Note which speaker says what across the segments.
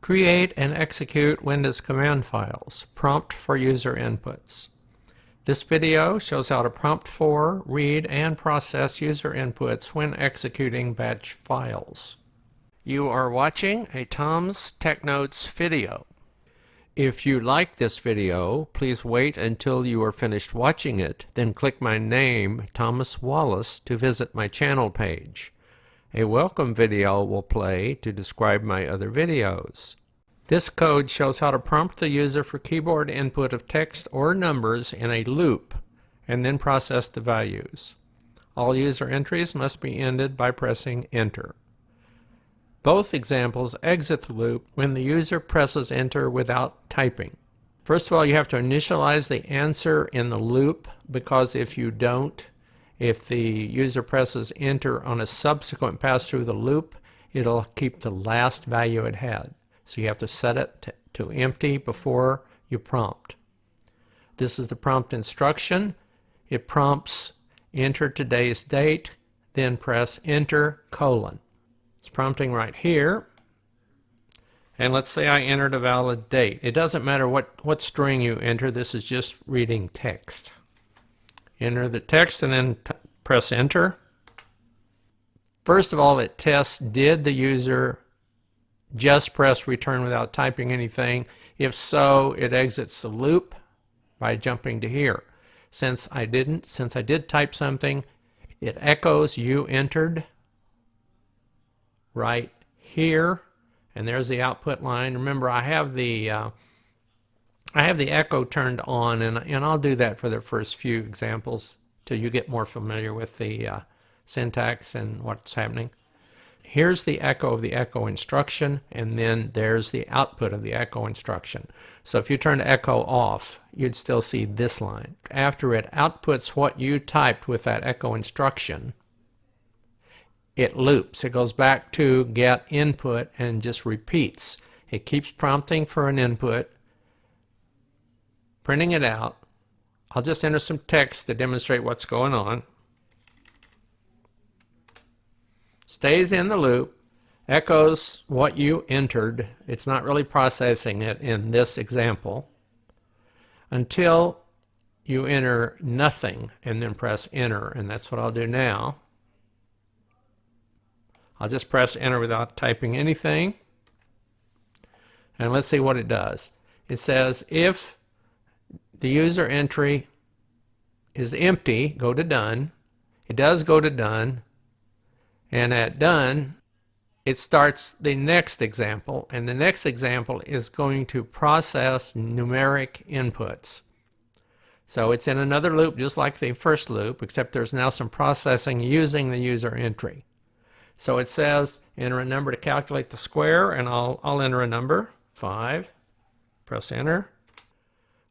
Speaker 1: Create and execute Windows command files. Prompt for user inputs. This video shows how to prompt for, read, and process user inputs when executing batch files. You are watching a Tom's Tech Notes video. If you like this video, please wait until you are finished watching it, then click my name, Thomas Wallace, to visit my channel page. A welcome video will play to describe my other videos. This code shows how to prompt the user for keyboard input of text or numbers in a loop, and then process the values. All user entries must be ended by pressing Enter. Both examples exit the loop when the user presses Enter without typing. First of all, you have to initialize the answer in the loop, because if you don't, if the user presses Enter on a subsequent pass through the loop, it'll keep the last value it had. So you have to set it to empty before you prompt. This is the prompt instruction. It prompts enter today's date, then press Enter : It's prompting right here. And let's say I entered a valid date. It doesn't matter what string you enter, this is just reading text. Enter the text and then press Enter. First of all, it tests, did the user just press return without typing anything? If so, it exits the loop by jumping to here. Since I did type something, it echoes you entered right here, and there's the output line. Remember, I have the echo turned on, and I'll do that for the first few examples till you get more familiar with the syntax and what's happening. Here's the echo of the echo instruction, and then there's the output of the echo instruction. So if you turn echo off, you'd still see this line. After it outputs what you typed with that echo instruction, it loops. It goes back to get input and just repeats. It keeps prompting for an input, printing it out. I'll just enter some text to demonstrate what's going on. Stays in the loop, echoes what you entered. It's not really processing it in this example until you enter nothing and then press Enter, and that's what I'll do now. I'll just press Enter without typing anything, and let's see what it does. It says if the user entry is empty, go to Done. It does go to Done. And at Done, it starts the next example, and the next example is going to process numeric inputs. So it's in another loop just like the first loop, except there's now some processing using the user entry. So it says enter a number to calculate the square, and I'll enter a number, 5, press Enter.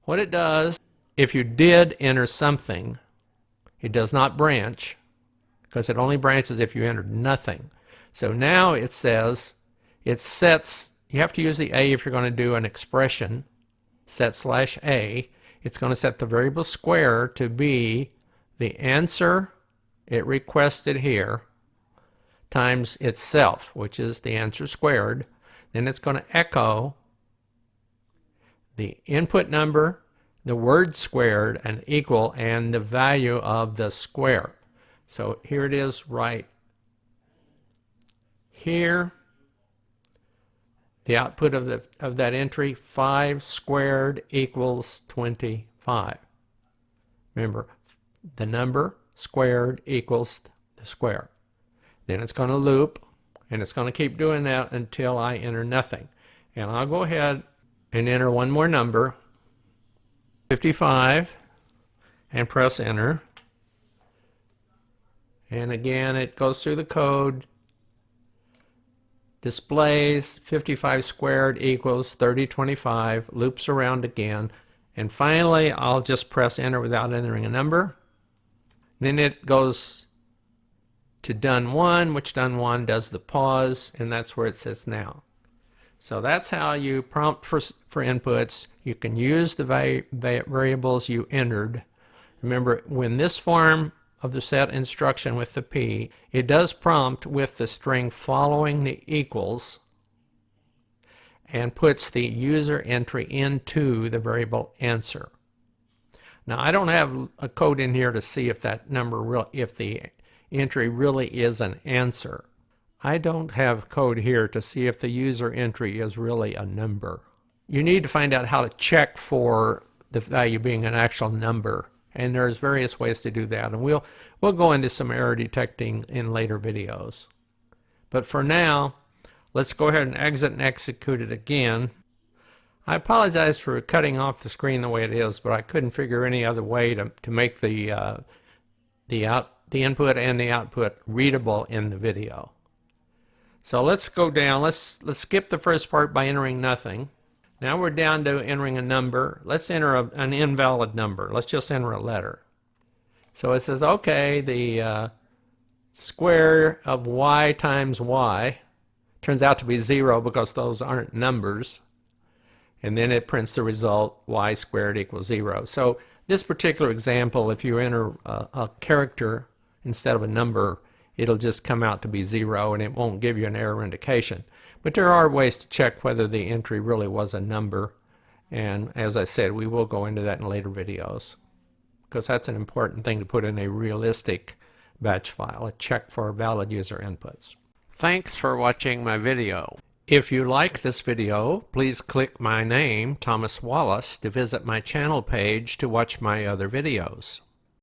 Speaker 1: What it does, if you did enter something, it does not branch, because it only branches if you entered nothing. So now it says, it sets, you have to use the A if you're going to do an expression, set /A. It's going to set the variable square to be the answer it requested here times itself, which is the answer squared. Then it's going to echo the input number, the word squared, and equal, and the value of the square. So here it is right here. The output of that entry, 5 squared equals 25. Remember, the number squared equals the square. Then it's going to loop, and it's going to keep doing that until I enter nothing. And I'll go ahead and enter one more number, 55, and press Enter. And again, it goes through the code, displays 55 squared equals 3025, loops around again, and finally I'll just press Enter without entering a number. Then it goes to Done 1, which Done 1 does the pause, and that's where it says now. So that's how you prompt for inputs. You can use the variables you entered. Remember, when this form of the set instruction with the P, it does prompt with the string following the equals, and puts the user entry into the variable answer. Now I don't have a code in here to see if that number if the entry really is an answer. I don't have code here to see if the user entry is really a number. You need to find out how to check for the value being an actual number, and there's various ways to do that, and we'll go into some error detecting in later videos. But for now, let's go ahead and exit and execute it again. I apologize for cutting off the screen the way it is, but I couldn't figure any other way to make the input and the output readable in the video. So let's go down. Let's skip the first part by entering nothing. Now we're down to entering a number. Let's enter an invalid number. Let's just enter a letter. So it says, okay, the square of y times y turns out to be 0 because those aren't numbers. And then it prints the result, y squared equals 0. So this particular example, if you enter a character instead of a number, it'll just come out to be 0 and it won't give you an error indication. But there are ways to check whether the entry really was a number, and as I said, we will go into that in later videos, because that's an important thing to put in a realistic batch file, a check for valid user inputs. Thanks for watching my video. If you like this video, please click my name, Thomas Wallace, to visit my channel page to watch my other videos.